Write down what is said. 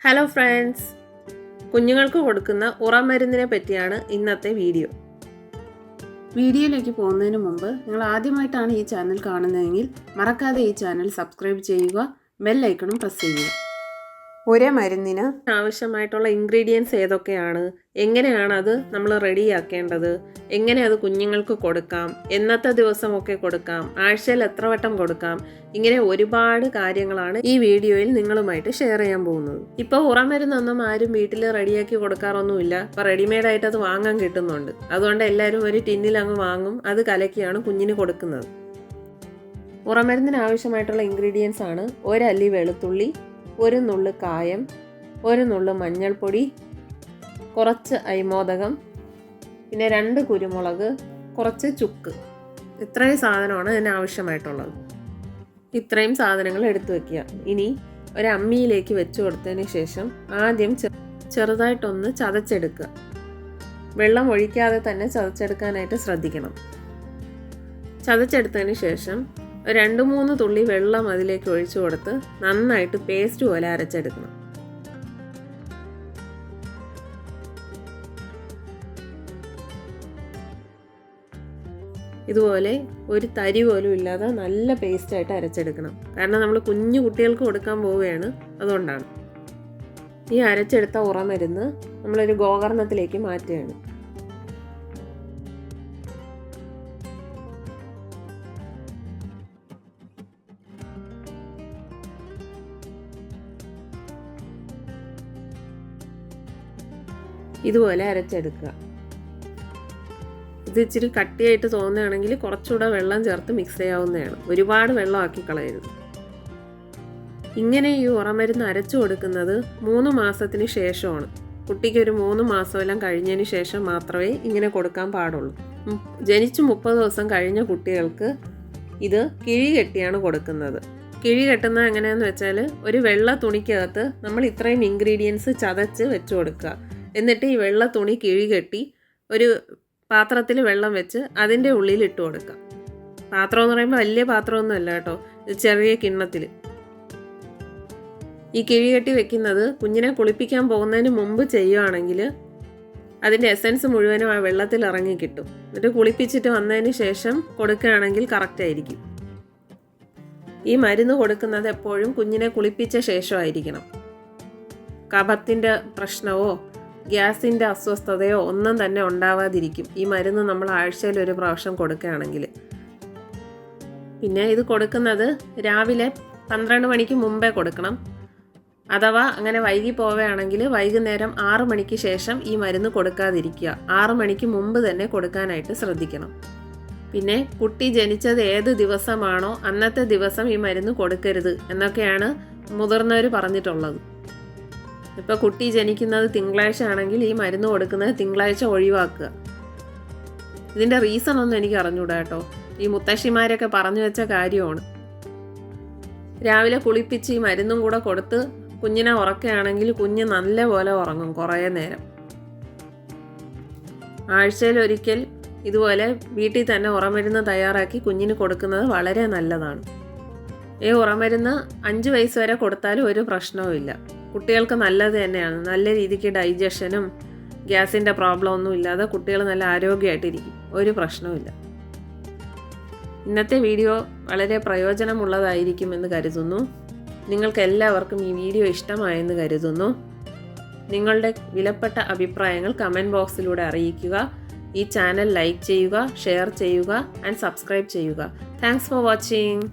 Hello friends, കുഞ്ഞുങ്ങൾക്ക് കൊടുക്കുന്ന ഉറമരുന്നിനെ പറ്റിയാണ് ഇന്നത്തെ വീഡിയോ. വീഡിയോയിലേക്ക് പോകുന്നതിന് മുമ്പ് നിങ്ങൾ ആദ്യമായിട്ടാണ് ഈ ചാനൽ കാണുന്നതെങ്കിൽ മറക്കാതെ ഈ ചാനൽ സബ്സ്ക്രൈബ് ചെയ്യുക, ബെൽ ഐക്കണും പ്രസ് ചെയ്യുക. ഒരേ മരുന്നിന് ആവശ്യമായിട്ടുള്ള ഇൻഗ്രീഡിയൻസ് ഏതൊക്കെയാണ്, എങ്ങനെയാണ് അത് നമ്മൾ റെഡിയാക്കേണ്ടത്, എങ്ങനെ അത് കുഞ്ഞുങ്ങൾക്ക് കൊടുക്കാം, എന്നത്തെ ദിവസമൊക്കെ കൊടുക്കാം, ആഴ്ചയിൽ എത്ര വട്ടം കൊടുക്കാം, ഇങ്ങനെ ഒരുപാട് കാര്യങ്ങളാണ് ഈ വീഡിയോയിൽ നിങ്ങളുമായിട്ട് ഷെയർ ചെയ്യാൻ പോകുന്നത്. ഇപ്പോൾ ഉറമരുന്നൊന്നും ആരും വീട്ടിൽ റെഡിയാക്കി കൊടുക്കാറൊന്നുമില്ല. ഇപ്പോൾ റെഡിമെയ്ഡായിട്ട് അത് വാങ്ങാൻ കിട്ടുന്നുണ്ട്. അതുകൊണ്ട് എല്ലാവരും ഒരു ടിന്നിൽ അങ്ങ് വാങ്ങും, അത് കലക്കിയാണ് കുഞ്ഞിന് കൊടുക്കുന്നത്. ഉറമരുന്നിന് ആവശ്യമായിട്ടുള്ള ഇൻഗ്രീഡിയൻസ് ആണ്: ഒരല്ലി വെളുത്തുള്ളി, ഒരു നുള്ള് കായം, ഒരു നുള്ള് മഞ്ഞൾപ്പൊടി, കുറച്ച് അരിമോദകം, പിന്നെ 2 കുരുമുളക്, കുറച്ച് ചുക്ക്. ഇത്രയും സാധനമാണ് ഇതിന് ആവശ്യമായിട്ടുള്ളത്. ഇത്രയും സാധനങ്ങൾ എടുത്തു വയ്ക്കുക. ഇനി ഒരു അമ്മിയിലേക്ക് വെച്ച് കൊടുത്തതിന് ശേഷം ആദ്യം ചെറുതായിട്ടൊന്ന് ചതച്ചെടുക്കുക. വെള്ളം ഒഴിക്കാതെ തന്നെ ചതച്ചെടുക്കാനായിട്ട് ശ്രദ്ധിക്കണം. ചതച്ചെടുത്തതിന് ശേഷം 2-3 തുള്ളി വെള്ളം അതിലേക്ക് ഒഴിച്ചു കൊടുത്ത് നന്നായിട്ട് പേസ്റ്റ് പോലെ അരച്ചെടുക്കണം. ഇതുപോലെ ഒരു തരി പോലും ഇല്ലാതെ നല്ല പേസ്റ്റായിട്ട് അരച്ചെടുക്കണം. കാരണം നമ്മൾ കുഞ്ഞു കുട്ടികൾക്ക് കൊടുക്കാൻ പോവുകയാണ്, അതുകൊണ്ടാണ്. ഈ അരച്ചെടുത്ത ഉറമരുന്ന് നമ്മളൊരു ഗോകർണത്തിലേക്ക് മാറ്റുകയാണ്. ഇതുപോലെ അരച്ചെടുക്കുക. ഇത് ഇച്ചിരി കട്ടിയായിട്ട് തോന്നുകയാണെങ്കിൽ കുറച്ചുകൂടെ വെള്ളം ചേർത്ത് മിക്സ് ചെയ്യാവുന്നതാണ്. ഒരുപാട് വെള്ളം ആക്കി കളയരുത്. ഇങ്ങനെ ഈ ഉറമരുന്ന് അരച്ചു കൊടുക്കുന്നത് 3 മാസത്തിന് ശേഷമാണ്. കുട്ടിക്ക് ഒരു 3 മാസമെല്ലാം കഴിഞ്ഞതിന് ശേഷം മാത്രമേ ഇങ്ങനെ കൊടുക്കാൻ പാടുള്ളൂ. ജനിച്ച് 30 ദിവസം കഴിഞ്ഞ കുട്ടികൾക്ക് ഇത് കിഴി കെട്ടിയാണ് കൊടുക്കുന്നത്. കിഴി കെട്ടുന്നത് എങ്ങനെയാണെന്ന് വെച്ചാൽ, ഒരു വെള്ള തുണിക്കകത്ത് നമ്മൾ ഇത്രയും ഇൻഗ്രീഡിയൻസ് ചതച്ച് വെച്ച് കൊടുക്കുക. എന്നിട്ട് ഈ വെള്ള തുണി കിഴി കെട്ടി ഒരു പാത്രത്തിൽ വെള്ളം വെച്ച് അതിൻ്റെ ഉള്ളിൽ ഇട്ട് കൊടുക്കുക. പാത്രം എന്ന് പറയുമ്പോൾ വലിയ പാത്രമൊന്നും അല്ല കേട്ടോ, ചെറിയ കിണ്ണത്തിൽ. ഈ കിഴി കെട്ടി വെക്കുന്നത് കുഞ്ഞിനെ കുളിപ്പിക്കാൻ പോകുന്നതിന് മുമ്പ് ചെയ്യുകയാണെങ്കിൽ അതിൻ്റെ എസൻസ് മുഴുവനും ആ വെള്ളത്തിൽ ഇറങ്ങി കിട്ടും. എന്നിട്ട് കുളിപ്പിച്ചിട്ട് വന്നതിന് ശേഷം കൊടുക്കുകയാണെങ്കിൽ കറക്റ്റായിരിക്കും. ഈ മരുന്ന് കൊടുക്കുന്നത് എപ്പോഴും കുഞ്ഞിനെ കുളിപ്പിച്ച ശേഷമായിരിക്കണം. കഫത്തിൻ്റെ പ്രശ്നമോ ഗ്യാസിൻ്റെ അസ്വസ്ഥതയോ ഒന്നും തന്നെ ഉണ്ടാവാതിരിക്കും ഈ മരുന്ന് നമ്മൾ ആഴ്ചയിൽ ഒരു പ്രാവശ്യം കൊടുക്കുകയാണെങ്കിൽ. പിന്നെ ഇത് കൊടുക്കുന്നത് രാവിലെ 12 മണിക്ക് മുമ്പേ കൊടുക്കണം. അഥവാ അങ്ങനെ വൈകി പോവുകയാണെങ്കിൽ വൈകുന്നേരം 6 മണിക്ക് ശേഷം ഈ മരുന്ന് കൊടുക്കാതിരിക്കുക. 6 മണിക്ക് മുമ്പ് തന്നെ കൊടുക്കാനായിട്ട് ശ്രദ്ധിക്കണം. പിന്നെ കുട്ടി ജനിച്ചത് ഏത് ദിവസമാണോ അന്നത്തെ ദിവസം ഈ മരുന്ന് കൊടുക്കരുത് എന്നൊക്കെയാണ് മുതിർന്നവർ പറഞ്ഞിട്ടുള്ളത്. ഇപ്പോൾ കുട്ടി ജനിക്കുന്നത് തിങ്കളാഴ്ച ആണെങ്കിൽ ഈ മരുന്ന് കൊടുക്കുന്നത് തിങ്കളാഴ്ച ഒഴിവാക്കുക. ഇതിൻ്റെ റീസൺ ഒന്നും എനിക്ക് അറിഞ്ഞൂടാ കേട്ടോ, ഈ മുത്തശ്ശിമാരൊക്കെ പറഞ്ഞു വെച്ച കാര്യമാണ്. രാവിലെ കുളിപ്പിച്ച് ഈ മരുന്നും കൂടെ കൊടുത്ത് കുഞ്ഞിനെ ഉറക്കുകയാണെങ്കിൽ കുഞ്ഞ് നല്ല പോലെ ഉറങ്ങും കുറേ നേരം. ആഴ്ചയിൽ ഒരിക്കൽ ഇതുപോലെ വീട്ടിൽ തന്നെ ഉറമരുന്ന് തയ്യാറാക്കി കുഞ്ഞിന് കൊടുക്കുന്നത് വളരെ നല്ലതാണ്. ഈ ഉറമരുന്ന് 5 വയസ്സ് വരെ കൊടുത്താലും ഒരു പ്രശ്നവുമില്ല. കുട്ടികൾക്ക് നല്ലത് തന്നെയാണ്. നല്ല രീതിക്ക് ഡൈജഷനും ഗ്യാസിൻ്റെ പ്രോബ്ലം ഒന്നും ഇല്ലാതെ കുട്ടികൾ നല്ല ആരോഗ്യമായിട്ടിരിക്കും. ഒരു പ്രശ്നവുമില്ല. ഇന്നത്തെ വീഡിയോ വളരെ പ്രയോജനമുള്ളതായിരിക്കുമെന്ന് കരുതുന്നു. നിങ്ങൾക്ക് എല്ലാവർക്കും ഈ വീഡിയോ ഇഷ്ടമായെന്ന് കരുതുന്നു. നിങ്ങളുടെ വിലപ്പെട്ട അഭിപ്രായങ്ങൾ കമൻറ്റ് ബോക്സിലൂടെ അറിയിക്കുക. ഈ ചാനൽ ലൈക്ക് ചെയ്യുക, ഷെയർ ചെയ്യുക ആൻഡ് സബ്സ്ക്രൈബ് ചെയ്യുക. Thanks for watching.